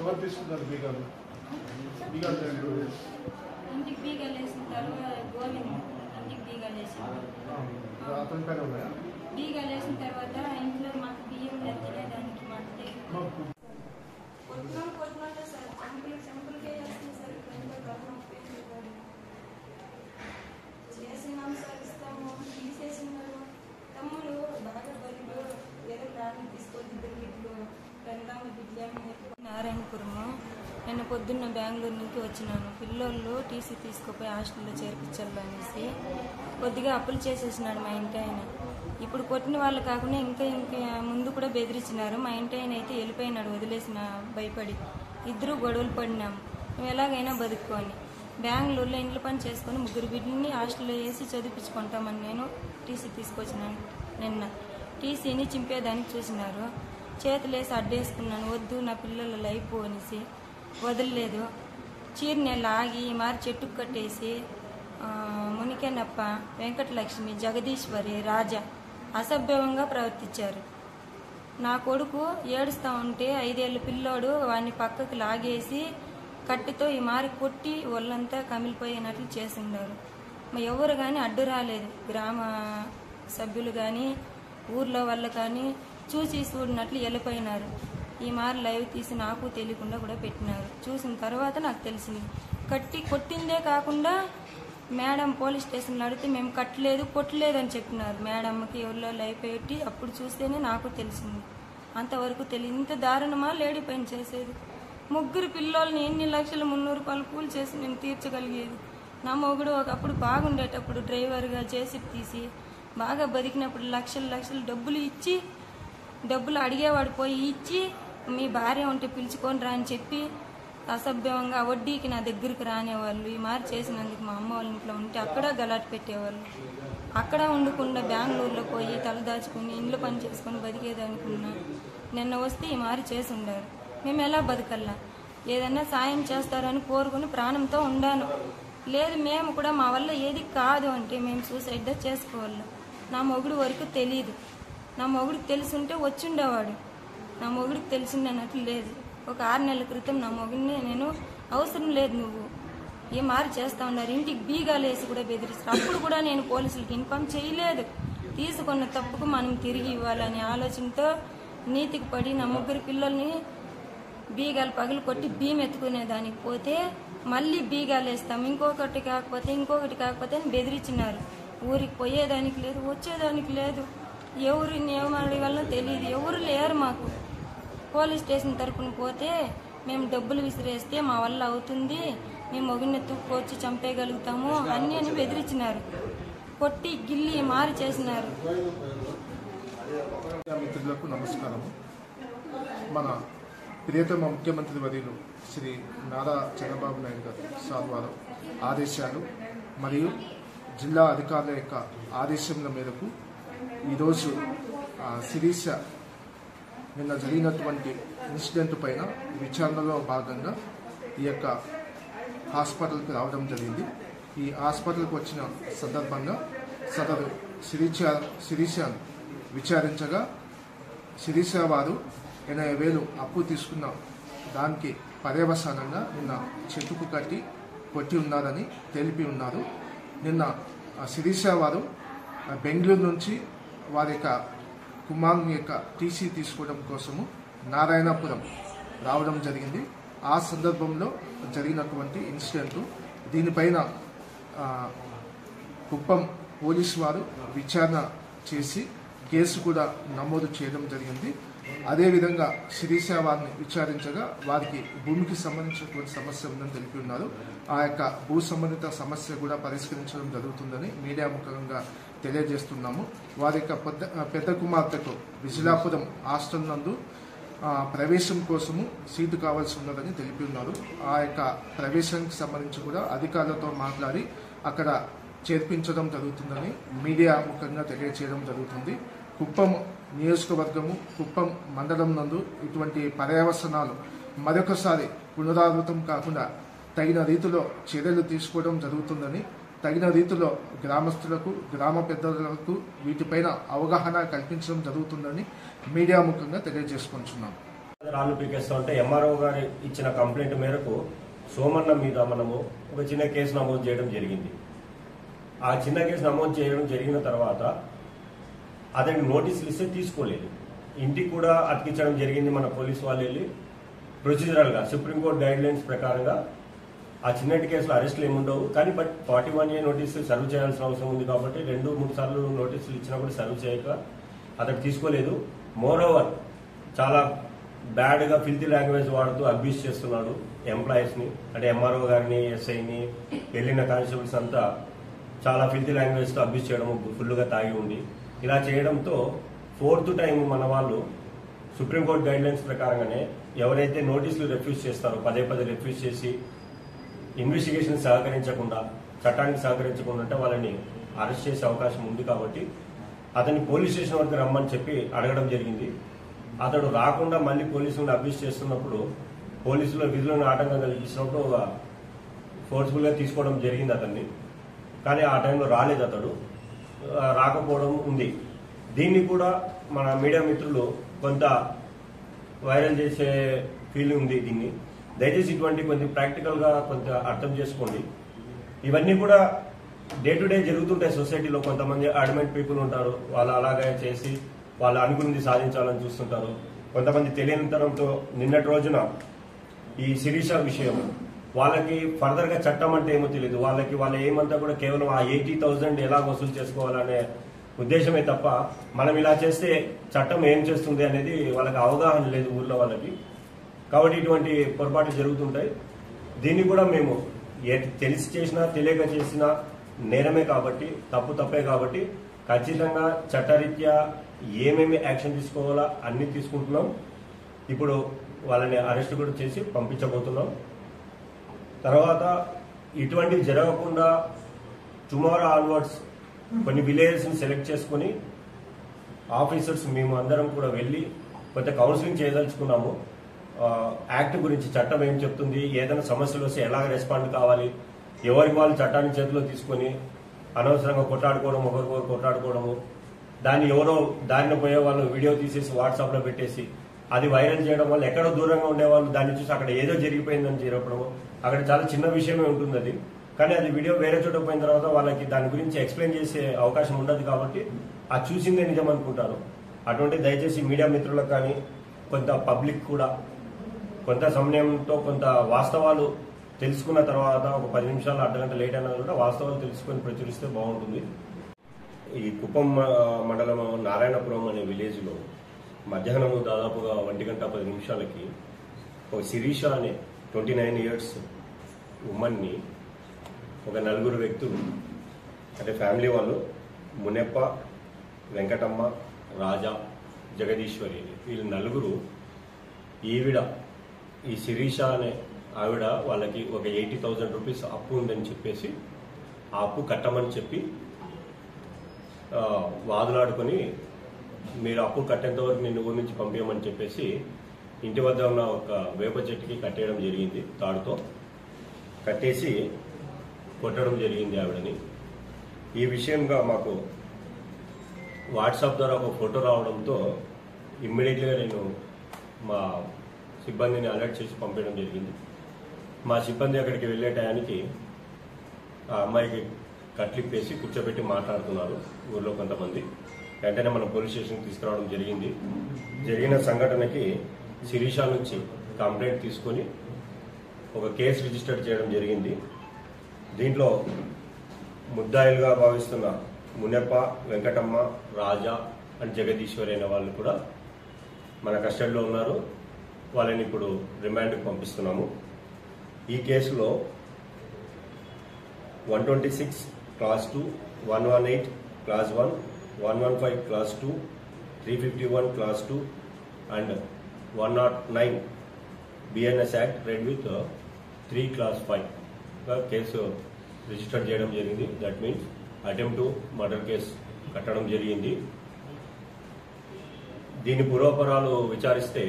ఎవరు తీసుకున్నారు బీగాలు? బీగాలు ఇంటికి బీగాలు వేసిన తర్వాత గోవింద్ ఇంటికి బీగాలు వేసాను. అతని పేరు ఉన్నాయా? బీగాలు వేసిన తర్వాత ఇంట్లో మాకు బియ్యం తినేదానికి మాకు కొట్టినట్టే సార్ చెంపులకే వేస్తుంది సార్. చేసినాం సార్, ఇస్తాము తీసేసినారు. తమ్ముడు బాగా బరువు ఏదో ప్రాణం తీసుకొని బిడ్డలు పెందాము బిడ్డలేమో నారాయణపురము. నేను పొద్దున్న బెంగళూరు నుంచి వచ్చినాను. పిల్లోళ్ళు టీసీ తీసుకుపోయి హాస్టల్లో చేర్పించాలనేసి కొద్దిగా అప్పులు చేసేసినాడు మా ఇంటి ఆయన. ఇప్పుడు కొట్టిన వాళ్ళు కాకుండా ఇంకా ముందు కూడా బెదిరించినారు. మా ఇంటి ఆయన అయితే వెళ్ళిపోయినాడు వదిలేసిన భయపడి. ఇద్దరు గొడవలు పడినాము. మేము ఎలాగైనా బతుక్కొని బెంగళూరులో ఇంట్లో పని చేసుకొని 3 బిడ్డలని హాస్టల్లో వేసి చదివించుకుంటామని నేను టీసీ తీసుకొచ్చినాను. నిన్న టీసీని చింపేదానికి చూసినారు. చేతులేసి అడ్డేసుకున్నాను. వద్దు నా పిల్లల లైఫ్ అనేసి వదలలేదు. చీరని లాగి మారి చెట్టుకు కట్టేసి మునికెనప్ప, వెంకటలక్ష్మి, జగదీశ్వరి, రాజా అసభ్యంగా ప్రవర్తించారు. నా కొడుకు ఏడుస్తూ ఉంటే 5 ఏళ్ళ పిల్లోడు వాడిని పక్కకు లాగేసి కట్టితో ఈ మారి కొట్టి ఒళ్ళంతా కమిలిపోయినట్లు చేసిండారు. ఎవరు కానీ అడ్డు రాలేదు. గ్రామ సభ్యులు కానీ ఊర్లో వాళ్ళు కానీ చూసి చూడినట్లు వెళ్ళిపోయినారు. ఈ మారి లైవ్ తీసి నాకు తెలియకుండా కూడా పెట్టినారు. చూసిన తర్వాత నాకు తెలిసింది. కొట్టిందే కాకుండా మేడం పోలీస్ స్టేషన్లో అడిగితే మేము కట్టలేదు కొట్టలేదు అని చెప్పినారు. మేడంకి ఎవరిలో లైవ్ పెట్టి అప్పుడు చూస్తేనే నాకు తెలిసింది. అంతవరకు తెలియదు. ఇంత దారుణమా లేడీ పని చేసేది? 3 పిల్లోల్ని ఎన్ని లక్షలు 300 రూపాయలు కూలి చేసి నేను తీర్చగలిగేది. నా మొగుడు ఒకప్పుడు బాగుండేటప్పుడు డ్రైవర్గా చేసి తీసి బాగా బతికినప్పుడు లక్షలు డబ్బులు అడిగేవాడు పోయి ఇచ్చి మీ భార్య ఉంటే పిలుచుకొని రా అని చెప్పి అసభ్యంగా వడ్డీకి నా దగ్గరికి రానేవాళ్ళు. ఈ మారి చేసినందుకు మా అమ్మ వాళ్ళ ఇంట్లో ఉంటే అక్కడ గలాట్ పెట్టేవాళ్ళు. అక్కడ ఉండకుండా బెంగళూరులో పోయి తలదాచుకుని ఇంట్లో పని చేసుకొని బతికేదనుకున్నా. నిన్న వస్తే ఈ మారి చేసి ఉండారు. మేము ఎలా బతకల్లా? ఏదన్నా సాయం చేస్తారని కోరుకుని ప్రాణంతో ఉండాను. లేదు మేము కూడా మా వల్ల ఏది కాదు అంటే మేము సూసైడ్గా చేసుకోవాలి. నా మొగుడు వరకు తెలియదు. నా మొగుడికి తెలుసుంటే వచ్చిండేవాడు. నా మొగుడికి తెలిసిందన్నట్లు లేదు. ఒక 6 నెలల క్రితం నా మొగుడిని నేను అవసరం లేదు నువ్వు ఏ మారి చేస్తా ఉన్నారు ఇంటికి బీగాలు వేసి కూడా బెదిరిస్తారు. అప్పుడు కూడా నేను పోలీసులకి ఇన్ఫార్మ్ చేయలేదు. తీసుకున్న తప్పుకు మనం తిరిగి ఇవ్వాలనే ఆలోచనతో నీతికి పడి నా 3 పిల్లల్ని బీగాలు పగలు కొట్టి బియ్యం ఎత్తుకునే దానికి పోతే మళ్ళీ బీగాలు వేస్తాం ఇంకొకటి కాకపోతే అని బెదిరించినారు. ఊరికి పోయేదానికి లేదు వచ్చేదానికి లేదు. ఎవరిని ఏమడి వల్ల తెలియదు. ఎవరు లేరు మాకు. పోలీస్ స్టేషన్ తరపున పోతే మేము డబ్బులు విసిరేస్తే మా వల్ల అవుతుంది, మేము మొగిని తూక్కొచ్చి చంపేయగలుగుతాము అని బెదిరించినారు. కొట్టి గిల్లి మారి చేసినారు. మిత్రులకు నమస్కారం. మన ప్రియతమ ముఖ్యమంత్రి వర్యులు శ్రీ నారా చంద్రబాబు నాయుడు గారు సార్వారు ఆదేశాలు మరియు జిల్లా అధికారుల యొక్క ఆదేశముల మేరకు ఈరోజు శిరీష నిన్న జరిగినటువంటి ఇన్సిడెంట్ పైన విచారణలో భాగంగా ఈ యొక్క హాస్పిటల్కి రావడం జరిగింది. ఈ హాస్పిటల్కి వచ్చిన సందర్భంగా సదరు శిరీషను విచారించగా శిరీష వారు 80,000 అప్పు తీసుకున్న దానికి పర్యవసానంగా నిన్న చెట్టుకు కట్టి కొట్టి ఉన్నారని తెలిపి ఉన్నారు. నిన్న శిరీష వారు బెంగళూరు నుంచి వారి యొక్క కుమారుని యొక్క టీసీ తీసుకోవడం కోసము నారాయణపురం రావడం జరిగింది. ఆ సందర్భంలో జరిగినటువంటి ఇన్సిడెంట్. దీనిపైన కుప్పం పోలీసు వారు విచారణ చేసి కేసు కూడా నమోదు చేయడం జరిగింది. అదేవిధంగా శిరీష వారిని విచారించగా వారికి భూమికి సంబంధించినటువంటి సమస్య ఉందని తెలిపి ఉన్నారు. ఆ యొక్క భూ సంబంధిత సమస్య కూడా పరిష్కరించడం జరుగుతుందని మీడియా ముఖంగా తెలియజేస్తున్నాము. వారి యొక్క పెద్ద కుమార్తెకు విజిలాపురం హాస్టల్ నందు ప్రవేశం కోసము సీటు కావాల్సి ఉన్నదని తెలిపి ఉన్నారు. ఆ యొక్క ప్రవేశానికి సంబంధించి కూడా అధికారులతో మాట్లాడి అక్కడ చేర్పించడం జరుగుతుందని మీడియా ముఖంగా తెలియజేయడం జరుగుతుంది. కుప్పం నియోజకవర్గము కుప్పం మండలం నందు ఇటువంటి పర్యవసనాలు మరొకసారి పునరావృతం కాకుండా తగిన రీతిలో చర్యలు తీసుకోవడం జరుగుతుందని, తగిన రీతిలో గ్రామస్తులకు గ్రామ పెద్దలకు వీటిపైన అవగాహన కల్పించడం జరుగుతుందని మీడియా ముఖంగా తెలియజేసుకుంటున్నాం. రాళ్ళు పీకేస్తా ఉంటే ఎంఆర్ఓ గారు ఇచ్చిన కంప్లైంట్ మేరకు సోమన్న మీద మనము ఒక చిన్న కేసు నమోదు చేయడం జరిగింది. ఆ చిన్న కేసు నమోదు చేయడం జరిగిన తర్వాత అతనికి నోటీసులు ఇస్తే తీసుకోలేదు. ఇంటికి కూడా అతికించడం జరిగింది. మన పోలీసు వాళ్ళు వెళ్ళి ప్రొసీజరల్గా సుప్రీంకోర్టు గైడ్ లైన్స్ ప్రకారంగా ఆ చిన్నటి కేసులో అరెస్టులు ఏముండవు, కానీ 41A నోటీసులు సర్వ్ చేయాల్సిన అవసరం ఉంది కాబట్టి 2-3 సార్లు నోటీసులు ఇచ్చినా కూడా సర్వ్ చేయక అతను తీసుకోలేదు. మోరోవర్ చాలా బ్యాడ్గా ఫిల్తీ లాంగ్వేజ్ వాడుతూ అబ్యూస్ చేస్తున్నాడు ఎంప్లాయీస్ని, అంటే ఎంఆర్ఓ గారిని, ఎస్ఐని, వెళ్ళిన కానిస్టేబుల్స్ అంతా చాలా ఫిల్తీ లాంగ్వేజ్తో అబ్యూస్ చేయడం, ఫుల్గా తాగి ఉండి ఇలా చేయడంతో 4th టైం మన వాళ్ళు సుప్రీంకోర్టు గైడ్ లైన్స్ ప్రకారంగానే ఎవరైతే నోటీసులు రిఫ్యూజ్ చేస్తారో, పదే రిఫ్యూజ్ చేసి ఇన్వెస్టిగేషన్ సహకరించకుండా, చట్టానికి సహకరించకుండా ఉంటే వాళ్ళని అరెస్ట్ చేసే అవకాశం ఉంది కాబట్టి అతన్ని పోలీస్ స్టేషన్ వరకు రమ్మని చెప్పి అడగడం జరిగింది. అతడు రాకుండా మళ్ళీ పోలీసులను అబ్యూస్ చేస్తున్నప్పుడు పోలీసులు విధులను ఆటంకం కలిగించినప్పుడు ఫోర్స్ఫుల్గా తీసుకోవడం జరిగింది అతన్ని. కానీ ఆ టైంలో రాలేదు, అతడు రాకపోవడం ఉంది. దీన్ని కూడా మన మీడియా మిత్రులు కొంత వైరల్ చేసే ఫీలింగ్ ఉంది. దీన్ని దయచేసి ఇటువంటి కొంచెం ప్రాక్టికల్గా కొంత అర్థం చేసుకోండి. ఇవన్నీ కూడా డే టు డే జరుగుతుంటాయి సొసైటీలో. కొంతమంది అడ్మెంట్ పీపుల్ ఉంటారు, వాళ్ళు అలాగే చేసి వాళ్ళు అనుకున్నది సాధించాలని చూస్తుంటారు. కొంతమంది తెలియనితనంతో నిన్నటి రోజున ఈ శిరీష విషయం వాళ్ళకి ఫర్దర్గా చట్టం అంటే ఏమో తెలియదు. వాళ్ళ ఏమంతా కూడా కేవలం ఆ 80,000 ఎలా వసూలు చేసుకోవాలనే ఉద్దేశమే తప్ప మనం ఇలా చేస్తే చట్టం ఏం చేస్తుంది అనేది వాళ్ళకి అవగాహన లేదు ఊర్లో వాళ్ళకి. కాబట్టి ఇటువంటి పొరపాట్లు జరుగుతుంటాయి. దీన్ని కూడా మేము తెలిసి చేసినా తెలియక చేసినా నేరమే కాబట్టి, తప్పే కాబట్టి ఖచ్చితంగా చట్టరీత్యా ఏమేమి యాక్షన్ తీసుకోవాలా అన్ని తీసుకుంటున్నాం. ఇప్పుడు వాళ్ళని అరెస్ట్ కూడా చేసి పంపించబోతున్నాం. తర్వాత ఇటువంటివి జరగకుండా టుమారో ఆన్వర్డ్స్ కొన్ని విలేజెస్ని సెలెక్ట్ చేసుకుని ఆఫీసర్స్ మేము అందరం కూడా వెళ్ళి కొంత కౌన్సిలింగ్ చేయదలుచుకున్నాము. యాక్ట్ గురించి, చట్టం ఏం చెప్తుంది, ఏదైనా సమస్యలు వస్తే ఎలా రెస్పాండ్ కావాలి, ఎవరికి వాళ్ళు చట్టాన్ని చేతిలో తీసుకొని అనవసరంగా కొట్లాడుకోవడం, ఒకరికొకరు కొట్లాడుకోవడము, దాన్ని ఎవరో దారిన పోయే వాళ్ళు వీడియో తీసేసి వాట్సాప్లో పెట్టేసి అది వైరల్ చేయడం వల్ల ఎక్కడో దూరంగా ఉండేవాళ్ళు దాన్ని చూసి అక్కడ ఏదో జరిగిపోయిందని చెప్పడము. అక్కడ చాలా చిన్న విషయమే ఉంటుంది అది, కానీ అది వీడియో వేరే చోట పోయిన తర్వాత వాళ్ళకి దాని గురించి ఎక్స్ప్లెయిన్ చేసే అవకాశం ఉండదు కాబట్టి ఆ చూసిందే నిజం అనుకుంటారు. అటువంటి దయచేసి మీడియా మిత్రులకు కానీ కొంత పబ్లిక్ కూడా కొంత సమయంతో కొంత వాస్తవాలు తెలుసుకున్న తర్వాత ఒక 10 నిమిషాలు, అర్ధగంట లేట్ అయినా కూడా వాస్తవాలు తెలుసుకొని ప్రచురిస్తే బాగుంటుంది. ఈ కుప్పం మండలం నారాయణపురం అనే విలేజ్లో మధ్యాహ్నం దాదాపుగా 1:10 ఒక శిరీష అనే 29 years ఉమ్మన్ని ఒక 4 వ్యక్తులు, అంటే ఫ్యామిలీ వాళ్ళు, మునెప్ప, వెంకటమ్మ, రాజా, జగదీశ్వరి, వీళ్ళు 4 ఈ శిరీష అనే ఆవిడ వాళ్ళకి ఒక 80,000 రూపీస్ అప్పు ఉందని చెప్పేసి ఆ అప్పు కట్టమని చెప్పి వాదులాడుకొని మీరు అప్పు కట్టేంత వరకు నిన్ను ఊరి నుంచి పంపించమని చెప్పేసి ఇంటి వద్ద ఉన్న ఒక వేప చెట్టుకి కట్టేయడం జరిగింది. తాడుతో కట్టేసి కొట్టడం జరిగింది ఆవిడని. ఈ విషయంగా మాకు వాట్సాప్ ద్వారా ఒక ఫోటో రావడంతో ఇమ్మీడియట్గా నేను మా సిబ్బందిని అలర్ట్ చేసి పంపించడం జరిగింది. మా సిబ్బంది అక్కడికి వెళ్ళే టయానికి ఆ అమ్మాయికి కట్లిప్పేసి కూర్చోబెట్టి మాట్లాడుతున్నారు ఊర్లో కొంతమంది. వెంటనే మనం పోలీస్ స్టేషన్కి తీసుకురావడం జరిగింది. జరిగిన సంఘటనకి శిరీష నుంచి కంప్లైంట్ తీసుకొని ఒక కేసు రిజిస్టర్ చేయడం జరిగింది. దీంట్లో ముద్దాయిలుగా భావిస్తున్న మునెప్ప, వెంకటమ్మ, రాజా అండ్ జగదీశ్వరి అనే వాళ్ళు కూడా మన కస్టడీలో ఉన్నారు. వాళ్ళని ఇప్పుడు రిమాండ్కి పంపిస్తున్నాము. ఈ కేసులో 126 Clause 2, 118 Clause 1, 115 Clause 2, 351 Clause 2 and 109 BNS Act read with 3 Clause 5 case register చేయడం జరిగింది. That means attempt to murder case కట్టడం జరిగింది. దీని పూర్వపరాలు విచారిస్తే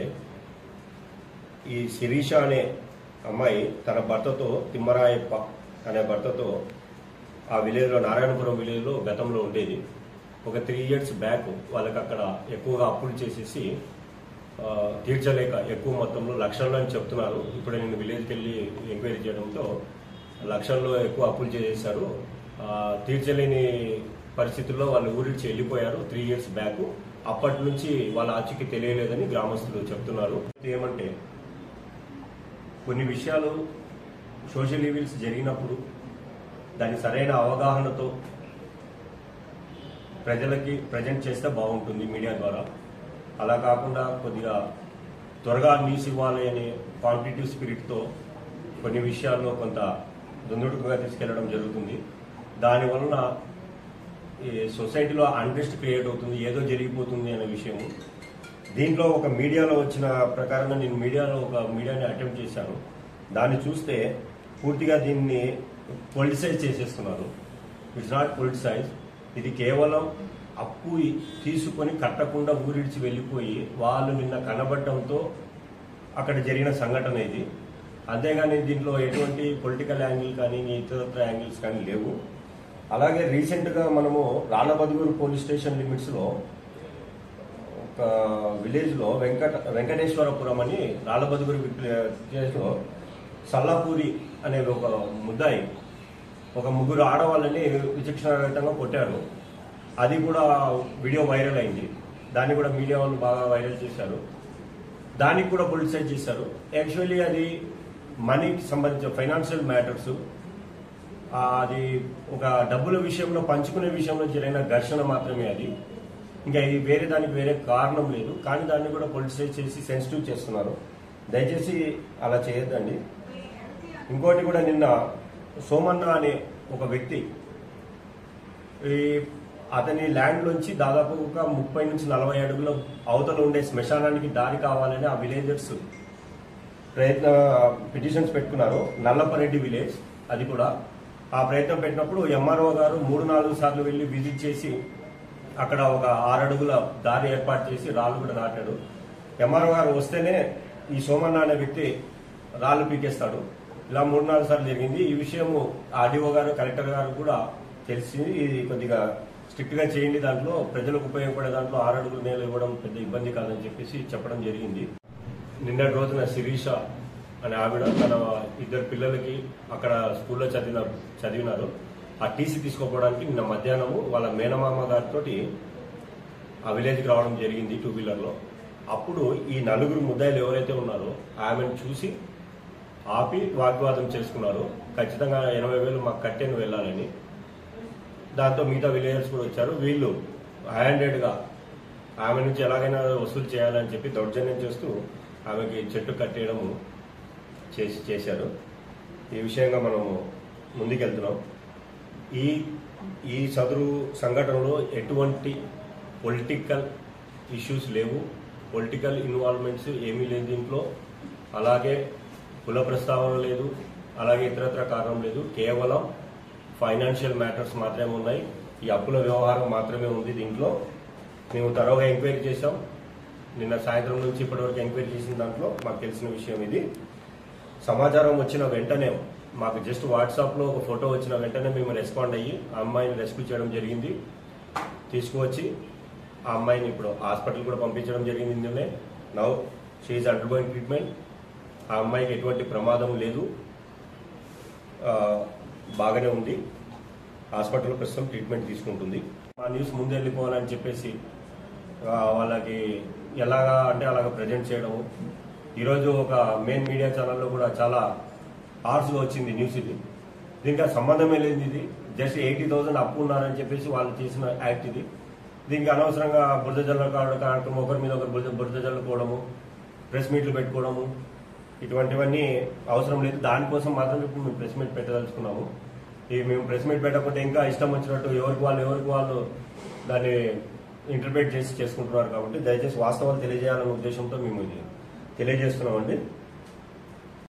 ఈ శిరీష అనే అమ్మాయి తన భర్తతో, తిమ్మరాయప్ప అనే భర్తతో ఆ విలేజ్లో, నారాయణపురం విలేజ్లో గతంలో ఉండేది. ఒక 3 years బ్యాక్ వాళ్ళకి అక్కడ ఎక్కువగా అప్పులు చేసేసి తీర్చలేక ఎక్కువ మొత్తంలో లక్షల్లో అని చెప్తున్నారు. ఇప్పుడు నేను విలేజ్కి వెళ్ళి ఎంక్వైరీ చేయడంతో లక్షల్లో ఎక్కువ అప్పులు చేశారు. తీర్చలేని పరిస్థితుల్లో వాళ్ళు ఊరిడ్చి వెళ్ళిపోయారు 3 years బ్యాక్. అప్పటి నుంచి వాళ్ళ ఆచూకీ తెలియలేదని గ్రామస్తులు చెప్తున్నారు. ఏమంటే కొన్ని విషయాలు సోషల్ ఈవిల్స్ జరిగినప్పుడు దాని సరైన అవగాహనతో ప్రజలకి ప్రజెంట్ చేస్తే బాగుంటుంది మీడియా ద్వారా. అలా కాకుండా కొద్దిగా త్వరగా న్యూస్ ఇవ్వాలి అనే కాంపిటేటివ్ స్పిరిట్తో కొన్ని విషయాల్లో కొంత దుందుడుకుగా తీసుకెళ్లడం జరుగుతుంది. దానివలన ఈ సొసైటీలో అన్రెస్ట్ క్రియేట్ అవుతుంది, ఏదో జరిగిపోతుంది అనే విషయం. దీంట్లో ఒక మీడియాలో వచ్చిన ప్రకారంగా నేను మీడియాని అటెంప్ట్ చేశాను. దాన్ని చూస్తే పూర్తిగా దీన్ని పొలిటిసైజ్ చేసేస్తున్నారు. ఇట్స్ నాట్ పొలిటిసైజ్, ఇది కేవలం అప్పు తీసుకొని కట్టకుండా ఊరిడిచి వెళ్ళిపోయి వాళ్ళు నిన్న కనబడటంతో అక్కడ జరిగిన సంఘటన ఇది. అంతేగాని దీంట్లో ఎటువంటి పొలిటికల్ యాంగిల్ కానీ ఇతరత్ర యాంగిల్స్ కానీ లేవు. అలాగే రీసెంట్గా మనము రాళ్లబదుగూరు పోలీస్ స్టేషన్ లిమిట్స్లో ఒక విలేజ్లో వెంకటేశ్వరపురం అని రాళ్లబదుగూరు విలేజ్లో సల్లాపూరి అనే ఒక ముద్దాయి ఒక 3 ఆడవాళ్ళని విచక్షణారహితంగా కొట్టారు. అది కూడా వీడియో వైరల్ అయింది. దాన్ని కూడా మీడియా వాళ్ళు బాగా వైరల్ చేశారు. దానికి కూడా పొలిటిసైజ్ చేశారు. యాక్చువల్లీ అది మనీకి సంబంధించిన ఫైనాన్షియల్ మ్యాటర్స్. అది ఒక డబ్బుల విషయంలో పంచుకునే విషయంలో జరిగిన ఘర్షణ మాత్రమే అది. ఇంకా ఇది దానికి వేరే కారణం లేదు. కానీ దాన్ని కూడా పొలిటిసైజ్ చేసి సెన్సిటివ్ చేస్తున్నారు. దయచేసి అలా చేయొద్దండి. ఇంకోటి కూడా నిన్న సోమన్న అనే ఒక వ్యక్తి అతని ల్యాండ్ నుంచి దాదాపు ఒక 30 నుంచి 40 అడుగుల అవతల ఉండే శ్మశానానికి దారి కావాలని ఆ విలేజర్స్ పిటిషన్స్ పెట్టుకున్నారు. నల్లపరెడ్డి విలేజ్ అది కూడా. ఆ ప్రయత్నం పెట్టినప్పుడు ఎంఆర్ఓ గారు 3-4 సార్లు వెళ్లి విజిట్ చేసి అక్కడ ఒక 6 అడుగుల దారి ఏర్పాటు చేసి రాళ్లు కూడా నాటాడు. ఎంఆర్ఓ గారు వస్తేనే ఈ సోమన్న అనే వ్యక్తి రాళ్లు పీకేస్తాడు. ఇలా 3-4 సార్లు జరిగింది. ఈ విషయము ఆర్డీఓ గారు కలెక్టర్ గారు కూడా తెలిసింది. ఇది కొద్దిగా స్ట్రిక్ట్ గా చేయండి, దాంట్లో ప్రజలకు ఉపయోగపడే దాంట్లో 6 అడుగుల నేల ఇవ్వడం పెద్ద ఇబ్బంది కాదని చెప్పేసి చెప్పడం జరిగింది. నిన్నటి రోజున శిరీష అనే ఆవిడ తన 2 పిల్లలకి అక్కడ స్కూల్లో చదివినారు. ఆ టీసీ తీసుకోపోవడానికి నిన్న మధ్యాహ్నము వాళ్ళ మేనమామ గారితో ఆ విలేజ్కి రావడం జరిగింది 2 వీలర్లో. అప్పుడు ఈ 4 ముద్దాయిలు ఎవరైతే ఉన్నారో ఆమెను చూసి ఆపి వాగ్వాదం చేసుకున్నారు. ఖచ్చితంగా 80,000 మాకు కట్టేను వెళ్ళాలని. దాంతో మిగతా విలేజర్స్ కూడా వచ్చారు. వీళ్ళు హ్యాండెడ్గా ఆమె నుంచి ఎలాగైనా వసూలు చేయాలని చెప్పి దౌర్జన్యం చేస్తూ ఆమెకి చెట్టు కట్టేయడము చేశారు. ఈ విషయంగా మనము ముందుకెళ్తున్నాం. ఈ సదరు సంఘటనలో ఎటువంటి పొలిటికల్ ఇష్యూస్ లేవు, పొలిటికల్ ఇన్వాల్వ్మెంట్స్ ఏమీ లేదు దీంట్లో. అలాగే కుల ప్రస్తావన లేదు, అలాగే ఇతరత్ర కారణం లేదు. కేవలం ఫైనాన్షియల్ మ్యాటర్స్ మాత్రమే ఉన్నాయి. ఈ అప్పుల వ్యవహారం మాత్రమే ఉంది దీంట్లో. మేము తరోగా ఎంక్వైరీ చేశాం. నిన్న సాయంత్రం నుంచి ఇప్పటివరకు ఎంక్వైరీ చేసిన దాంట్లో మాకు తెలిసిన విషయం ఇది. సమాచారం వచ్చిన వెంటనే మాకు జస్ట్ వాట్సాప్లో ఒక ఫోటో వచ్చిన వెంటనే మేము రెస్పాండ్ అయ్యి ఆ అమ్మాయిని రెస్క్యూ చేయడం జరిగింది. తీసుకువచ్చి ఆ అమ్మాయిని ఇప్పుడు హాస్పిటల్ కూడా పంపించడం జరిగింది. నిన్నే now she is undergoing treatment. ఆ అమ్మాయికి ఎటువంటి ప్రమాదం లేదు, బాగానే ఉంది. హాస్పిటల్లో ప్రస్తుతం ట్రీట్మెంట్ తీసుకుంటుంది. ఆ న్యూస్ ముందు వెళ్ళిపోవాలని చెప్పేసి వాళ్ళకి ఎలాగా అంటే అలాగా ప్రజెంట్ చేయడము. ఈరోజు ఒక మెయిన్ మీడియా ఛానల్లో కూడా చాలా ఆర్స్గా వచ్చింది న్యూస్. ఇది దీనికి సంబంధమే లేదు. ఇది జస్ట్ 80,000 అప్పు ఉన్నారని చెప్పేసి వాళ్ళు చేసిన యాక్ట్ ఇది. దీనికి అనవసరంగా బురద జల్ల కావడం, ఒకరి మీద ఒకరు బురద జల్లుకోవడము, ప్రెస్ మీట్లు పెట్టుకోవడము, ఇటువంటివన్నీ అవసరం లేదు. దానికోసం మాత్రం ఇప్పుడు మేము ప్రెస్ మీట్ పెట్టదలుచుకున్నాము. మేము ప్రెస్ మీట్ పెట్టకపోతే ఇంకా ఇష్టం వచ్చినట్టు ఎవరికి వాళ్ళు దాన్ని ఇంటర్ప్రిట్ చేసుకుంటున్నారు. కాబట్టి దయచేసి వాస్తవాలు తెలియజేయాలనే ఉద్దేశంతో మేము ఇది తెలియజేస్తున్నామండి.